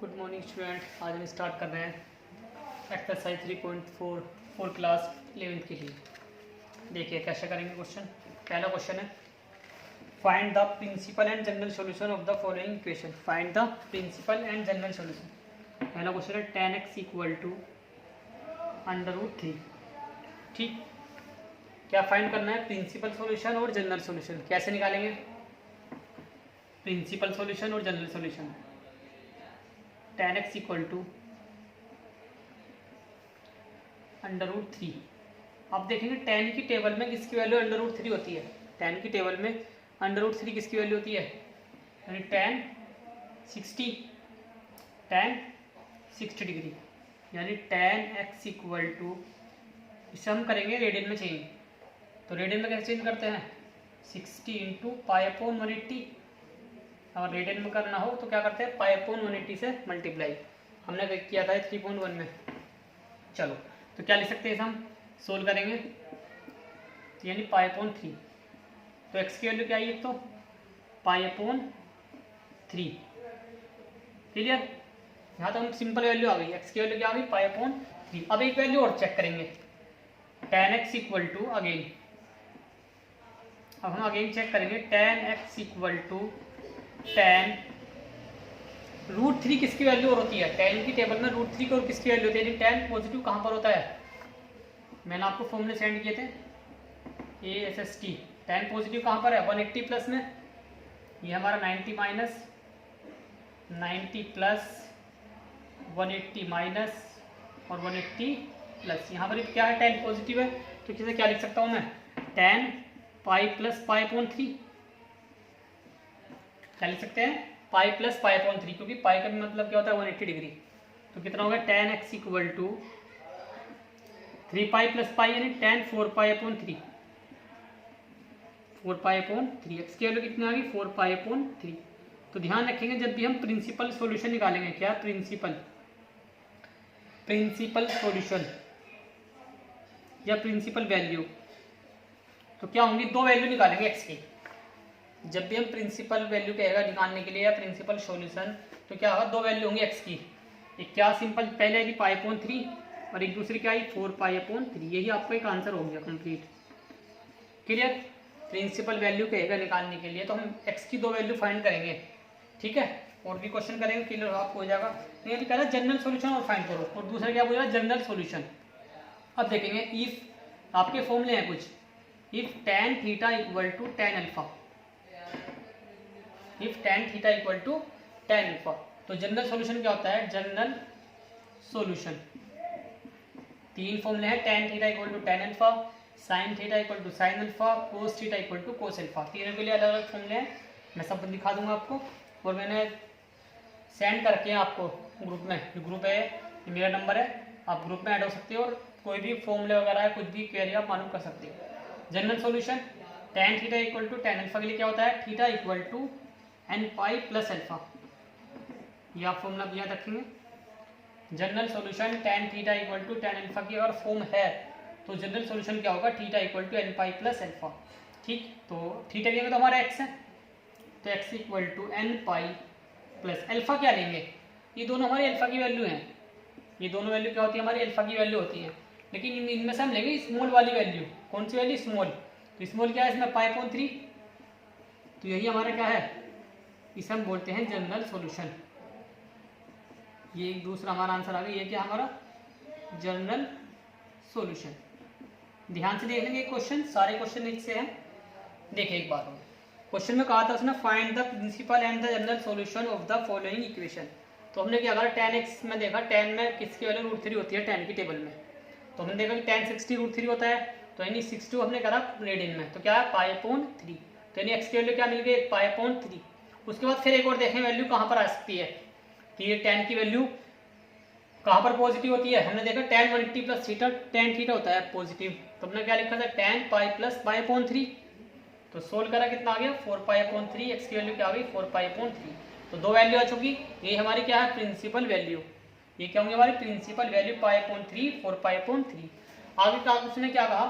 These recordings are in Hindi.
Good morning student. आज हम स्टार्ट कर रहे हैं एक्सरसाइज 3.4 फोर क्लास 11th के लिए। देखिए कैसे करेंगे क्वेश्चन। पहला क्वेश्चन है find the principal and general solution of the following equation. Find the principal and general solution. पहला क्वेश्चन है tan x इक्वल टू √3। ठीक, क्या फाइंड करना है? प्रिंसिपल सॉल्यूशन और जनरल सॉल्यूशन। कैसे निकालेंगे प्रिंसिपल सॉल्यूशन और general solution? tan x equal to √3। अब देखेंगे tan की टेबल में किसकी वैल्यू √3 होती है। tan की टेबल में √3 किसकी वैल्यू होती है? यानी tan 60 डिग्री, यानी tan x इक्वल टू, इसे हम करेंगे रेडियन में चेंज। तो रेडियन में कैसे चेंज करते हैं? 60 इंटू π/180। अगर रेडियन में करना हो तो क्या करते हैं? π/180 से मल्टीप्लाई। हमने किया था 3.1 में। चलो, तो क्या लिख सकते हैं? हम सोल्व करेंगे यानी π/3। तो x की वैल्यू क्या आई? तो π/3। क्लियर? यहाँ तो हम सिंपल वैल्यू आ गई। x की वैल्यू क्या आ गई? π/3। अब एक वैल्यू और चेक करेंगे, tan x equal to again. अब हम अगेन चेक करेंगे tan x equal to tan √3 किसकी वैल्यू और होती है? tan की टेबल में √3 को किसकी वैल्यू होती है? यानी tan पॉजिटिव कहाँ पर होता है? मैंने आपको फॉर्मूले सेंड किए थे, ASST। tan पॉजिटिव कहाँ पर है? 180 प्लस में। ये हमारा 90 माइनस 90 प्लस 180 माइनस और 180 प्लस। यहाँ पर क्या है? tan पॉजिटिव है, तो किसे क्या लिख सकता हूँ मैं? tan pi plus π/3। क्या लिख सकते हैं? पाई प्लस π/3, क्योंकि पाई का भी मतलब क्या होता है? 180 डिग्री। तो कितना होगा? tan x equal to 3π plus pi, यानी tan 4π/3। 4π/3 x की वैल्यू कितनी आ गई? 4π/3। तो ध्यान रखेंगे जब भी हम प्रिंसिपल सॉल्यूशन निकालेंगे, क्या प्रिंसिपल सॉल्यूशन या प्रिंसिपल वैल्यू, तो क्या होंगी? दो वैल्यू निकालेंगे x की। जब भी हम प्रिंसिपल वैल्यू कहेगा निकालने के लिए या प्रिंसिपल सॉल्यूशन, तो क्या होगा? दो वैल्यू होंगी x की। एक क्या सिंपल पहले आएगी π/3 और एक दूसरी क्या आई? 4π/3। यही आपको एक आंसर हो गया कंप्लीट। क्लियर? प्रिंसिपल वैल्यू कहेगा निकालने के लिए तो हम x की दो वैल्यू फाइंड करेंगे। ठीक है, और भी क्वेश्चन करेंगे, क्लियर आपको हो जाएगा। तो ये कह रहा है जनरल सॉल्यूशन और फाइंड करो, और दूसरा क्या बोल रहा है? General solution. अब देखेंगे इफ आपके फॉर्मूले हैं कुछ, if tan theta equal to tan alpha, if tan theta equal to tan alpha, तो जनरल सॉल्यूशन क्या होता है? जनरल सॉल्यूशन तीन फॉर्मूले हैं, tan theta equal to tan alpha, sin theta equal to sin alpha, cos theta equal to cos alpha. तीनों के लिए अलग अलग फॉर्मूले हैं, मैं सब दिखा दूंगा आपको। और मैंने सेंड करके आपको ग्रुप में, ग्रुप है ये मेरा नंबर है, आप ग्रुप में ऐड हो सकते हो और कोई भी फॉर्मूले वगैरह है, कुछ भी क्वेरी आप मालूम कर सकते हो। General solution tan theta equal to tan alpha के लिए क्या होता है? Theta equal to nπ plus alpha. ये आप फॉर्मूला याद रखेंगे। General solution tan theta equal to tan alpha की अगर फॉर्म है तो जनरल सॉल्यूशन क्या होगा? Theta equal to nπ plus alpha. ठीक, तो थीटा लेंगे तो हमारा x है, तो x equal to nπ plus alpha. क्या लेंगे? ये दोनों हमारे अल्फा की वैल्यू हैं। ये दोनों वैल्यू क्या होती है? हमारी अल्फा की वैल्यू होती है। लेकिन इनमें से हम लेंगे स्मॉल वाली वैल्यू। कौन सी वैल्यू? स्मॉल। तो स्मॉल क्या है इसमें? π/3। तो यही हमारा क्या है? इसे हम बोलते हैं जनरल सॉल्यूशन। ये एक दूसरा हमारा आंसर आ गया। ये क्या हमारा? General solution. ध्यान से देख लेंगे क्वेश्चन, सारे क्वेश्चन एक से हैं। देखिए एक बार और, क्वेश्चन में कहा था उसने find the principal and the general solution of the following equation. तो हमने क्या कहा? tan x में देखा, tan में किसकी वैल्यू √3 होती है tan की टेबल में। तो हमने देखा कि tan 60 √3 होता है, तो यानी 60 हमने करा रेडियन में, तो क्या है? π/3। तो यानी x की वैल्यू क्या मिल गई? π/3। उसके बाद फिर एक और देखें वैल्यू कहाँ पर आ सकती है। तो ये tan की वैल्यू कहाँ पर पॉजिटिव होती है? हमने देखा tan 180 plus theta, tan theta होता है पॉजिटिव। तो हमने क्या लिखा था? tan π plus π/3। तो सोल्व करा, कितना आ गया? 4π/3। x की वैल्यू क्या आ गई? 4π/3। तो दो वैल्यू आ चुकी। ये हमारी क्या है? Principal value. ये क्या होंगे? हमारी प्रिंसिपल वैल्यू π/3, 4π/3। आगे का उसने क्या कहा?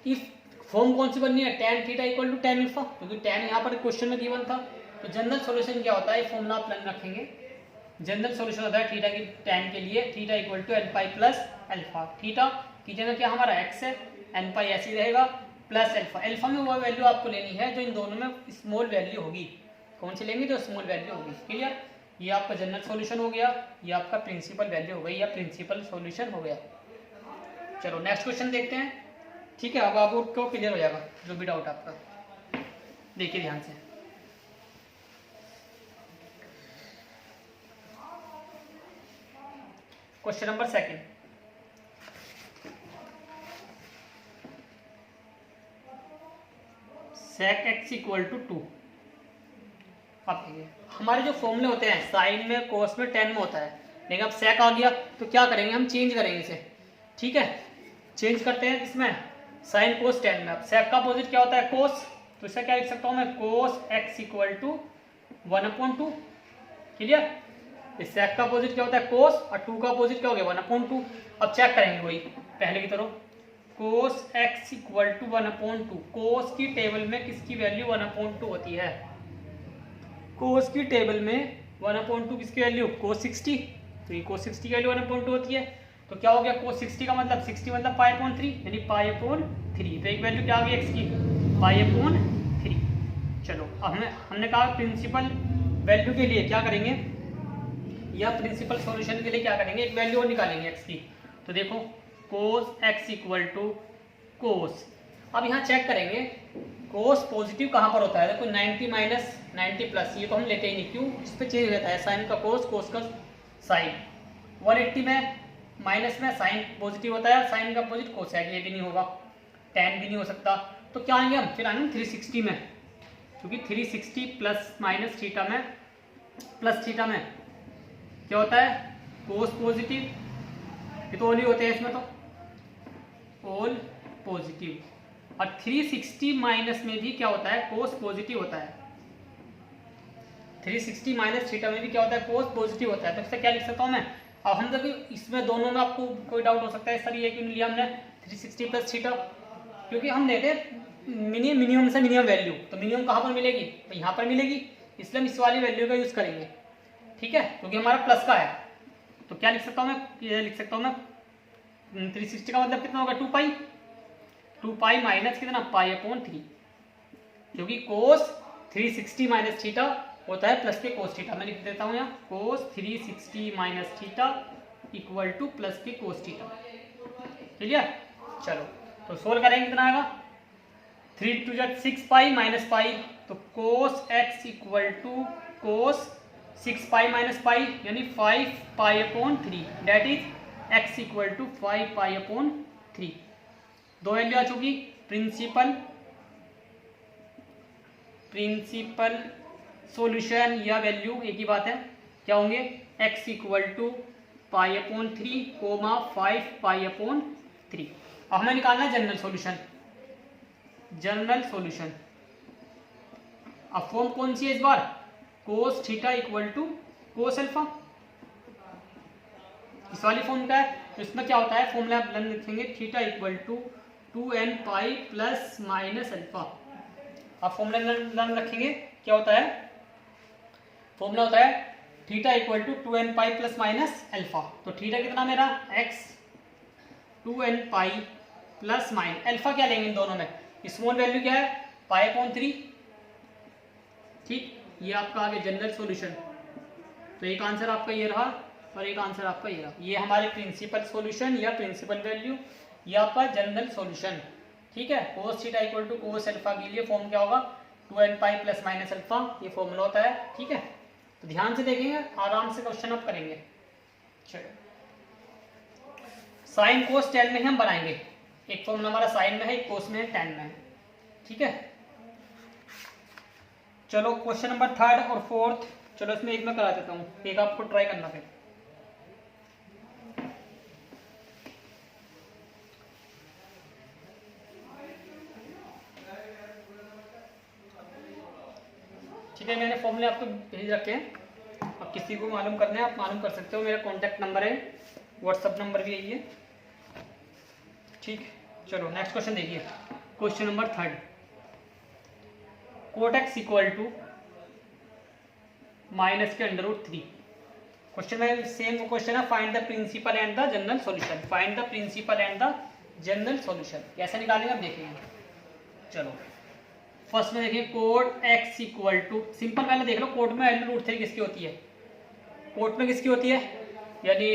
इफ फॉर्म कौन सी बननी है? tan theta equal to tan alpha, क्योंकि tan यहाँ पर क्वेश्चन में गिवन था। तो जनरल सॉल्यूशन क्या होता है? फॉर्मूला आप रखेंगे जनरल सॉल्यूशन होता है थीटा की tan के लिए theta equal to n pi plus alpha. Theta की जगह क्या हमारा x है, एन पाई ऐसे ही रहेगा प्लस अल्फा। अल्फा में वो वैल्यू आपको लेनी है जो इन दोनों में स्मॉल वैल्यू होगी। कौन सी लेंगे? जो स्मॉल वैल्यू होगी। क्लियर? ये आपका जनरल सॉल्यूशन हो गया, ये आपका प्रिंसिपल वैल्यू हो गई या प्रिंसिपल सॉल्यूशन हो गया। चलो नेक्स्ट क्वेश्चन देखते हैं। ठीक है, अब आपको क्लियर हो जाएगा जो भी डाउट आपका। देखिए ध्यान से, question number second, sec x equal to 2। अब देखिए हमारे जो फॉर्मूले होते हैं साइन में, कोस में, टेन में होता है, लेकिन अब sec आ गया तो क्या करेंगे? हम चेंज करेंगे इसे। ठीक है, चेंज करते हैं किसमें? साइन कोस टेन में। अब sec का अपोजिट क्या होता है? कोस। तो इसका क्या लिख सकता हूँ मैं? कोस x इक्वल टू 1/2। क्लियर? इस sec का अपोजिट क्या होता है? कोस, और 2 का अपोजिट क्या हो गया? 1/2। अब चेक करेंगे वही पहले की तरह, कोस x इक्वल टू 1/2। कोस की टेबल में किसकी वैल्यू 1/2 होती है? कोस की टेबल में 1/2 किसकी वैल्यू? कोस 60। तो ये कोस 60 की वैल्यू 1/2 होती है। तो क्या हो गया? कोस 60 का मतलब 60 मतलब पाई/3 यानी पाई/3। तो एक वैल्यू क्या आ गई x की? पाई/3। चलो अब हमने कहा प्रिंसिपल वैल्यू के लिए क्या करेंगे, या प्रिंसिपल सॉल्यूशन के लिए क्या करेंगे? एक वैल्यू और निकालेंगे x की। तो देखो कोस x इक्वल टू कोस। अब यहाँ चेक करेंगे कोस पॉजिटिव कहाँ पर होता है? देखो 90 माइनस 90 प्लस, ये तो हम लेते ही नहीं। क्यों? इस पर चेंज रहता है, साइन का कोस, कोस का साइन। 180 में माइनस में साइन पॉजिटिव होता है, साइन का अपोजिट कोस है, ये भी नहीं होगा, tan भी नहीं हो सकता। तो क्या आएंगे हम? फिर आएंगे 360 में, क्योंकि 360 प्लस माइनस थीटा में प्लस थीटा में क्या होता है? कोस पॉजिटिव। ये तो ओनली होते हैं इसमें, तो ऑल पॉजिटिव। और 360 माइनस में भी क्या होता है? कोस पॉजिटिव होता है। 360 माइनस थीटा में भी क्या होता है? कोस पॉजिटिव होता है। तो इससे क्या लिख सकता हूँ मैं? अब हम देखिए इसमें दोनों में आपको कोई डाउट हो सकता है सर ये क्यों लिया हमने 360 प्लस थीटा? क्योंकि हम लेते मिनिमम से मिनिमम वैल्यू, तो मिनिमम कहाँ पर मिलेगी? तो यहाँ पर मिलेगी, इसलिए हम इस वाली वैल्यू का यूज करेंगे। ठीक है, क्योंकि हमारा प्लस का है। तो क्या लिख सकता हूँ मैं? ये लिख सकता हूँ मैं 360 का मतलब कितना होगा? 2 पाई माइनस कितना? पाई/3। क्योंकि कोस 360 माइनस थीटा होता है प्लस के कोस थीटा। मैं लिख देता हूँ यहाँ कोस 360 minus theta equal two plus के कोस थीटा। क्लियर? चलो तो सोल्व करेंगे, कितना आएगा? 3 टू 6 पाई माइनस पाई, तो cos x equal to cos 6 pi minus pi यानी 5 पाई/3, that is x equal to 5 पाई/3। दो वैल्यू आ चुकी। प्रिंसिपल सॉल्यूशन या वैल्यू एक ही बात है, क्या होंगे? x इक्वल टू पाई/3 कोमा 5 पाई/3। अब हमें निकालना है जनरल सॉल्यूशन। जनरल सॉल्यूशन अब फॉर्म कौन सी है इस बार? Cos theta equal to cos alpha. इस वाली फॉर्म का है, तो इसमें क्या होता है? फॉर्मूला लिखेंगे theta equal to 2n pi plus minus alpha. अब फॉर्मूला रखेंगे, क्या होता है? फॉर्मूला होता है theta equal to 2n pi plus minus alpha. तो थीटा कितना मेरा? x 2n pi plus minus alpha. क्या लेंगे इन दोनों में? स्मॉल वैल्यू क्या है? पाई/3। ठीक, ये आपका आगे जनरल सॉल्यूशन। तो एक आंसर आपका ये रहा और एक आंसर आपका ये रहा। ये हमारे प्रिंसिपल सॉल्यूशन या प्रिंसिपल वैल्यू, ये आपका जनरल सॉल्यूशन। ठीक है, cos theta equal to cos alpha के लिए फॉर्म क्या होगा? 2n pi plus minus alpha, ये फॉर्मूला होता है। ठीक है, तो ध्यान से देखेंगे, आराम से क्वेश्चन आप करेंगे। चलो साइन कोस टेन में ही हम बनाएंगे। एक फॉर्मूला हमारा साइन में है, एक कोस में है, टेन में है। ठीक है, चलो क्वेश्चन नंबर थर्ड और फोर्थ, चलो इसमें एक मैं करा देता हूँ, एक आपको ट्राई करना फिर। ठीक है, मैंने फॉर्मूले आपको भेज रखे हैं, अब किसी को मालूम करना है आप मालूम कर सकते हो। मेरा कॉन्टैक्ट नंबर है, व्हाट्सअप नंबर भी यही है। ठीक, चलो नेक्स्ट क्वेश्चन देखिए। Question number third, cot x equal to minus के अंडर रूट 3। क्वेश्चन में सेम क्वेश्चन है, find the principal and the general solution. Find the principal and the general solution कैसे निकालेंगे अब देखेंगे। चलो फर्स्ट में देखिए cot x equal to, simple पहले देख लो कोड में L√3 किसकी होती है, कोड में किसकी होती है, यानी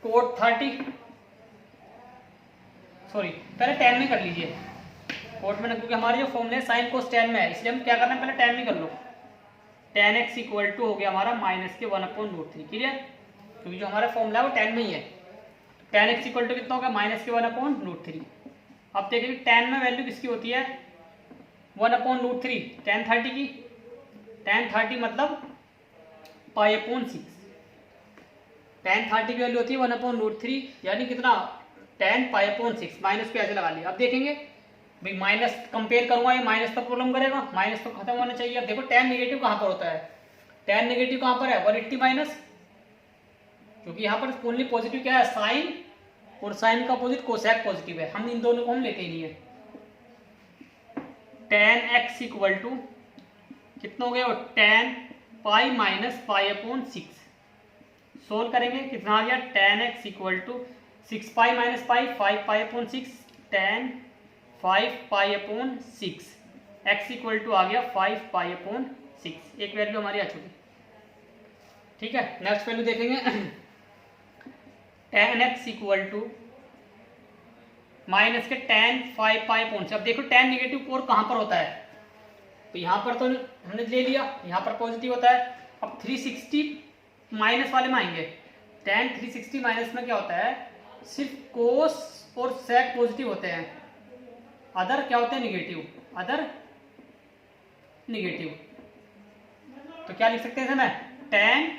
कोड 30 सॉरी पहले 10 में कर लीजिए कोड में, क्योंकि हमारे जो फॉर्मूले साइन कोस 10 में है, इसलिए हम क्या करना है पहले 10 में कर लो। tan x इक्वल टू हो गया हमारा -1/√3, क्लियर, क्योंकि जो हमारा फॉर्मूला है वो 10 में ही है। tan x इक्वल टू कितना होगा -1/√3। अब देखिए tan में वैल्यू किसकी होती है 1/√3, tan 30 की, tan 30 मतलब π/6, tan 30 की वैल्यू होती है 1/√3 यानी कितना tan π/6, माइनस पे ऐसे लगा लिया। अब देखेंगे भाई माइनस कंपेयर करूंगा, ये माइनस तक प्रॉब्लम करेगा, माइनस तो खत्म होना चाहिए। अब देखो tan नेगेटिव कहां पर होता है, tan नेगेटिव कहां पर है 180 माइनस, क्योंकि यहाँ पर ओनली पॉजिटिव क्या है साइन, और साइन का अपोजिट कोसेक पॉजिटिव है, हम इन दोनों को हम लेते ही नहीं है। tan x इक्वल टू कितना हो गया tan π-π/6, सोल्व करेंगे कितना आ गया tan x equal to 6π - π 5π/6 tan 5π/6, x equal to आ गया 5π/6, एक वैल्यू हमारी आ चुकी। ठीक है नेक्स्ट वैल्यू देखेंगे tan x equal to minus के tan 5π/6। अब देखो tan नेगेटिव कोड कहां पर होता है, तो यहां पर तो हमने ले लिया, यहां पर पॉजिटिव होता है। अब 360 माइनस वाले में आएंगे, tan 360 माइनस में क्या होता है सिर्फ कोस और सेक पॉजिटिव होते हैं, अदर क्या होते हैं निगेटिव, अदर निगेटिव। तो क्या लिख सकते हैं इसमें tan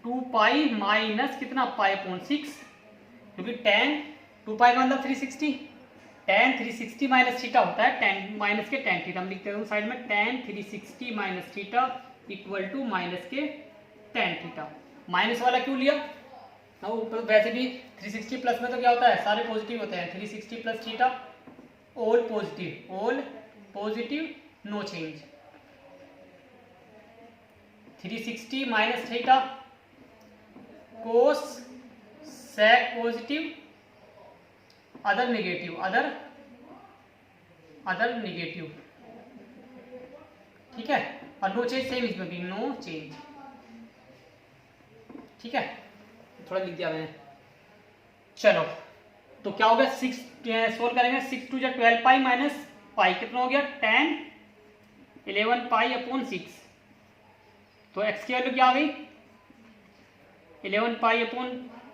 2π माइनस कितना π/6, क्योंकि tan 2π का मतलब 360, tan 360 माइनस थीटा होता है tan माइनस के tan थीटा, हम लिखते हैं साइड में tan 360 minus theta equal to minus के tan थीटा। माइनस वाला क्यों लिया, ऊपर वैसे भी 360 प्लस में तो क्या होता है सारे पॉजिटिव होते हैं, 360 plus theta all positive no change, 360 minus theta cosec positive other negative, other negative, ठीक है, और नो चेंज सेम इसमें भी नो चेंज। ठीक है थोड़ा लिख दिया मैंने। चलो तो क्या हो गया 6 सोल्व करेंगे, 6 2 12π माइनस पाई कितना हो गया tan 11π/6, तो x की वैल्यू क्या आ गई 11π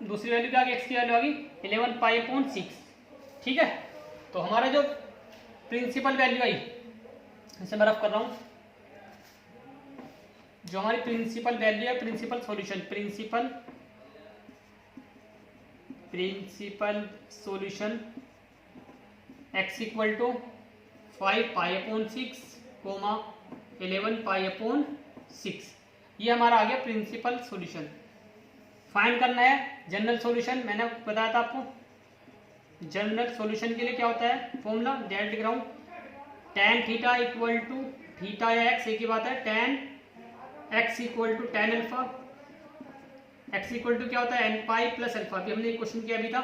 दूसरी वैल्यू क्या आ गई x की वैल्यू आ गई 11π/6। ठीक है तो हमारा जो प्रिंसिपल वैल्यू आई, इसे मैं रफ कर रहा हूं, जो हमारी प्रिंसिपल वैल्यू है principal solution, principal solution x equal to 5π/6 11π/6, ये हमारा आ गया प्रिंसिपल सॉल्यूशन। फाइंड करना है जनरल सॉल्यूशन, मैंने बताया था आपको जनरल सॉल्यूशन के लिए क्या होता है फॉर्मूला, डायरेक्ट लिख रहा हूं tan theta equal to theta या x एक ही बात है, tan x equal to tan alpha, x equal to क्या होता है n पाई प्लस अल्फा, अभी हमने क्वेश्चन किया भी था,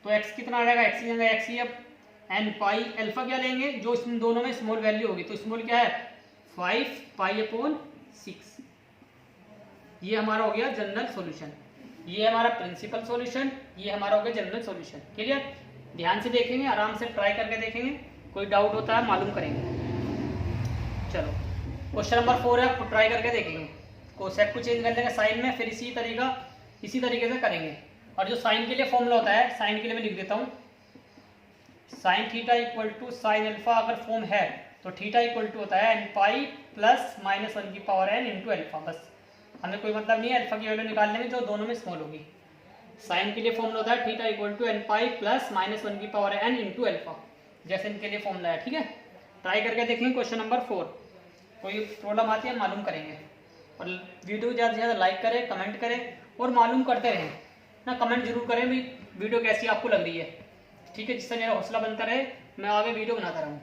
तो x कितना आ जाएगा x ही जाएगा x ही, अब n पाई अल्फा क्या लेंगे जो इन दोनों में स्मॉल वैल्यू होगी, तो स्मॉल क्या है 5π/6, ये हमारा हो गया जनरल सॉल्यूशन, ये हमारा प्रिंसिपल सॉल्यूशन, ये हमारा हो गया जनरल सॉल्यूशन। क्लियर, ध्यान से देखेंगे, आराम से ट्राई करके देखेंगे, कोई डाउट होता है मालूम करेंगे। चलो क्वेश्चन नंबर 4 है, आपको ट्राई करके देखेंगे, कोसेक को चेंज कर देंगे साइन में, फिर इसी तरीके से करेंगे। और जो साइन के लिए फॉर्मूला होता है, साइन के लिए मैं लिख देता हूँ sine theta equal to sine alpha, अगर फॉर्म है तो थीटा इक्वल टू होता है n pi plus -1n into alpha, बस हमें कोई मतलब नहीं है अल्फा की वैल्यू निकालने में जो दोनों में स्मॉल होगी। साइन के लिए फॉर्मूला होता है theta equal to n pi plus -1n into alpha, जैसे इनके लिए फॉर्मूला है। ठीक है ट्राई करके देखेंगे क्वेश्चन नंबर 4, कोई प्रॉब्लम आती है मालूम करेंगे, और वीडियो को ज़्यादा से ज़्यादा लाइक करें, कमेंट करें और मालूम करते रहें ना, कमेंट जरूर करें भी वीडियो कैसी आपको लग रही है। ठीक है जिससे मेरा हौसला बनता रहे, मैं आगे वीडियो बनाता रहूँ।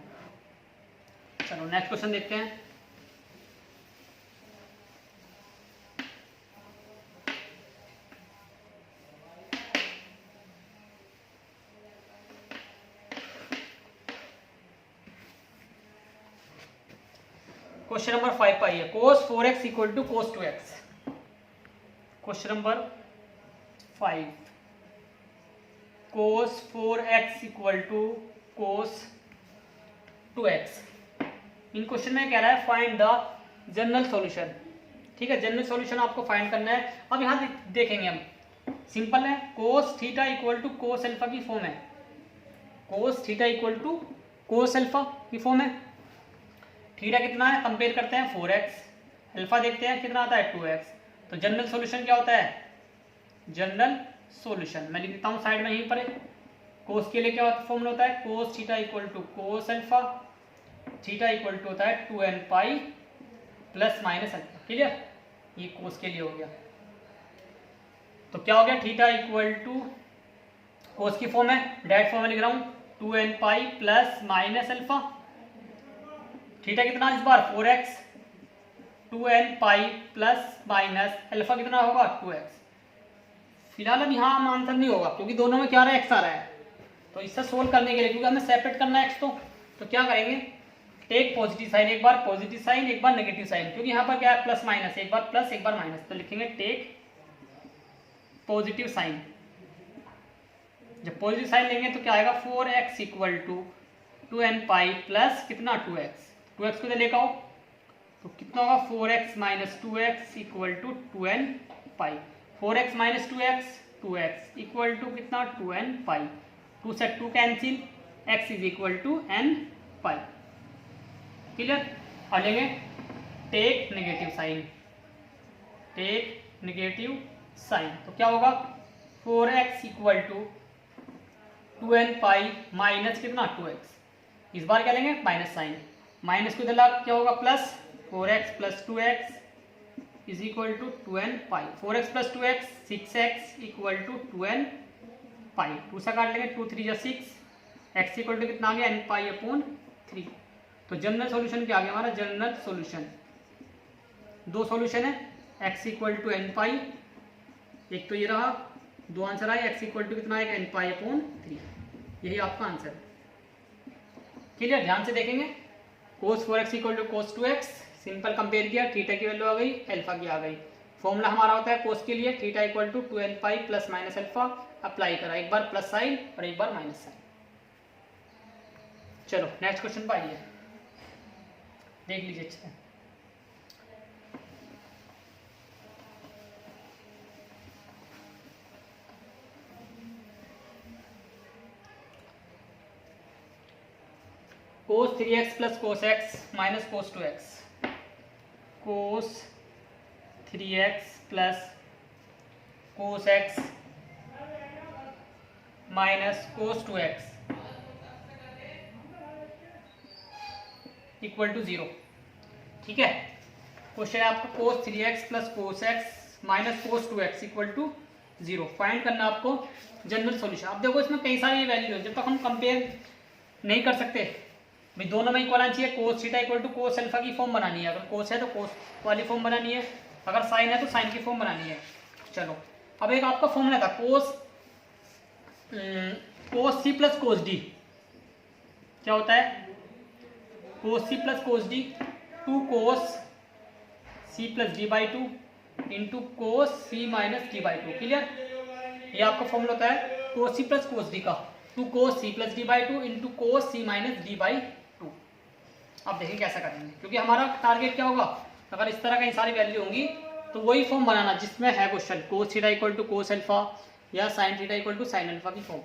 चलो नेक्स्ट क्वेश्चन देखते हैं। क्वेश्चन नंबर 5 पर आइए। cos 4x equal to cos 2x। Question number 5, cos 4x equal to cos 2x। इन क्वेश्चन में कह रहा है फाइंड द जनरल सॉल्यूशन। ठीक है, जनरल सॉल्यूशन आपको फाइंड करना है। अब यहाँ देखेंगे हम, सिंपल है, cos theta equal to cos alpha की फॉर्म है। cos theta equal to cos alpha की फॉर्म है। थीटा कितना है, कंपेयर करते हैं 4x, अल्फा देखते हैं कितना आता है 2x। तो जनरल सॉल्यूशन क्या होता है, जनरल सॉल्यूशन मैं लिख देता हूँ साइड में यहीं पर। cos के लिए क्या फॉर्मूला होता है, cos theta equal to cos alpha, theta equal to होता है 2n pi plus minus alpha. Clear, ये cos के लिए हो गया। तो क्या हो गया, थीटा इक्वल टू cos की फॉर्म है, डायरेक्ट फॉर्म में लिख रहा हूँ 2n pi plus minus alpha. Theta कितना इस बार 4x, 2n pi plus minus alpha कितना होगा 2x। फिलहाल अब यहाँ आंसर नहीं होगा क्योंकि दोनों में क्या आ रहा है, x आ रहा है। तो इससे सोल्व करने के लिए, क्योंकि हमें सेपरेट करना है x, तो क्या करेंगे, टेक पॉजिटिव साइन, एक बार पॉजिटिव साइन एक बार नेगेटिव साइन, क्योंकि यहाँ पर क्या है प्लस माइनस, एक बार प्लस एक बार माइनस। तो लिखेंगे टेक पॉजिटिव साइन। जब पॉजिटिव साइन लेंगे तो क्या आएगा, 4x equal to 2n pi plus कितना 2x। 2x को लेकर आओ तो कितना होगा, 4x minus 2x equal to 2n pi. 4x minus 2x 2x equal to कितना 2n पाई। 2 से 2 cancel, x is equal to n pi. Clear, और लेंगे take negative sign, take negative sign. तो क्या होगा, 4x equal to 2n pi minus कितना 2x। इस बार क्या लेंगे, माइनस साइन, माइनस को इधर क्या होगा plus, 4x plus 2x is equal to 2n pi. 4x plus 2x 6x equal to 2n pi. 2 से काट लेंगे, 2 3 जा 6, x इक्वल टू कितना आ गया, n पाई अपॉन 3। तो जनरल सॉल्यूशन क्या आ गया हमारा, जनरल सॉल्यूशन। दो सॉल्यूशन है, x इक्वल टू n पाई, एक तो ये रहा, दो आंसर आए, x इक्वल टू कितना आएगा n पाई अपॉन 3। यही आपका आंसर। क्लियर, ध्यान से देखेंगे। cos 4x equal to cos 2x, simple compare किया, थीटा की वैल्यू आ गई, अल्फा की आ गई। फॉर्मूला हमारा होता है cos के लिए theta equal to 2n pi plus minus alpha. Apply करा, एक बार प्लस साइन और एक बार माइनस साइन। चलो नेक्स्ट क्वेश्चन पर आइए, देख लीजिए अच्छे से। cos 3x plus cos x minus cos 2x। cos 3x plus cos x minus cos 2x equal to 0। ठीक है, क्वेश्चन है आपका cos 3x plus cos x minus cos 2x equal to 0। Find करना आपको जनरल सॉल्यूशन। अब देखो इसमें कई सारी वैल्यू है, जब तक हम कंपेयर नहीं कर सकते भाई, दोनों में इक्वल आना चाहिए। cos theta equal to cos alpha की फॉर्म बनानी है, अगर cos है तो cos वाली फॉर्म बनानी है, अगर साइन है तो साइन की फॉर्म बनानी है। चलो अब एक आपका फॉर्मूला था cos c plus cos d। क्या होता है, cos c plus cos d 2 cos c plus d by 2 into cos c minus d by 2। Clear, ये आपका फॉर्मूला होता है cos c plus cos d का 2 cos c plus d by 2 into cos c minus d by 2। अब देखिए कैसा करेंगे, क्योंकि हमारा टारगेट क्या होगा, अगर इस तरह कई सारी वैल्यू होंगी तो वही फॉर्म बनाना जिसमें है question, cos theta equal to cos alpha या sin theta equal to sin alpha की फॉर्म।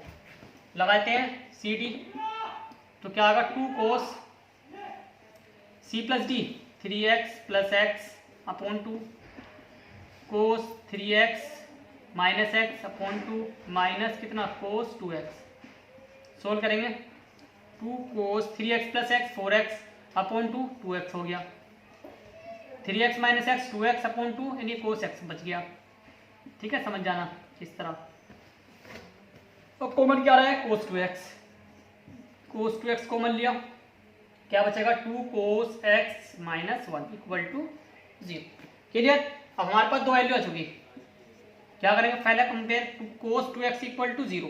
लगाते हैं सी डी, तो क्या आएगा 2 cos c plus d 3x plus x upon 2 cos 3x minus x upon 2 minus कितना cos 2x। सोल्व करेंगे, 2 cos 3x plus x 4x upon 2 2x हो गया, 3x minus x 2x upon 2 यानी cos x बच गया। ठीक है, समझ जाना इस तरह। अब कॉमन क्या रहा है, cos 2x, cos 2x common लिया, क्या बचेगा 2 cos x minus 1 equal to 0। Clear, अब हमारे पास दो वैल्यू आ चुकी, क्या करेंगे पहले compare, cos 2x equal to 0।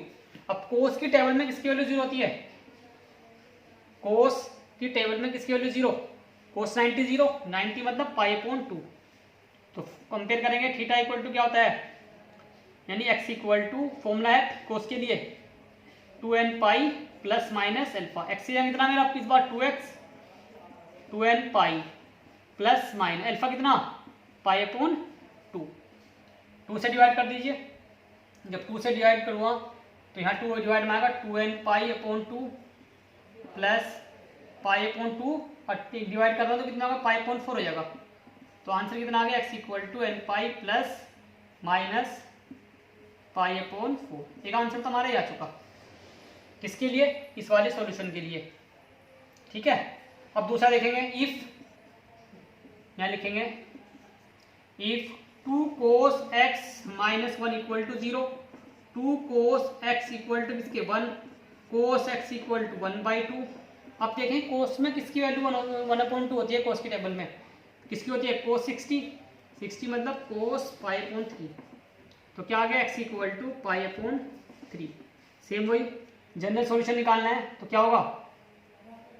अब cos की टेबल में किसकी वैल्यू 0 होती है, cos की टेबल में किसकी वैल्यू 0, कोस 90 0, 90 मतलब π/2। तो कंपेयर करेंगे थीटा इक्वल टू क्या होता है, यानी x इक्वल टू फॉर्मूला है कोस के लिए 2n pi plus minus alpha. X कितना मेरा इस बार 2x 2n pi plus minus alpha कितना π/2। 2 से डिवाइड कर दीजिए, जब 2 से डिवाइड करूँगा तो यहाँ 2 डिवाइड में आएगा 2n पाई/2 प्लस π/2 और डिवाइड कर रहा हूँ तो कितना होगा π/4 हो जाएगा। तो आंसर कितना आ गया x equal to n pi plus minus π/4। एक आंसर तो हमारा ही आ चुका, किसके लिए, इस वाले सॉल्यूशन के लिए। ठीक है, अब दूसरा देखेंगे, इफ यहाँ लिखेंगे if 2 cos x minus 1 equal to 0, 2 cos x equal to किसके 1, cos x इक्वल टू 1/2। अब देखें कोस में किसकी वैल्यू 1/2 होती है, कोस के टेबल में किसकी होती है, cos 60 मतलब cos π/3। तो क्या आ गया x इक्वल टू π/3। सेम वही जनरल सॉल्यूशन निकालना है तो क्या होगा,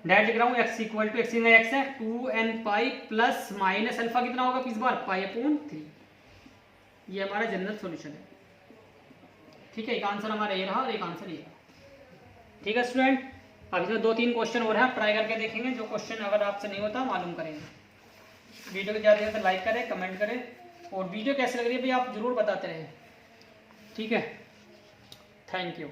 डायरेक्ट लिख रहा हूँ x इक्वल टू x है 2n pi plus minus alpha कितना होगा इस बार π/3। ये हमारा जनरल सॉल्यूशन है। ठीक है, एक आंसर हमारा ये रहा और एक आंसर ये रहा। ठीक है स्टूडेंट, अब इसमें 2-3 क्वेश्चन हो रहे हैं, ट्राई करके देखेंगे, जो क्वेश्चन अगर आपसे नहीं होता मालूम करेंगे। वीडियो को ज़्यादा से ज़्यादा लाइक करें, कमेंट करें, और वीडियो कैसी लग रही है भाई आप जरूर बताते रहें। ठीक है, थैंक यू।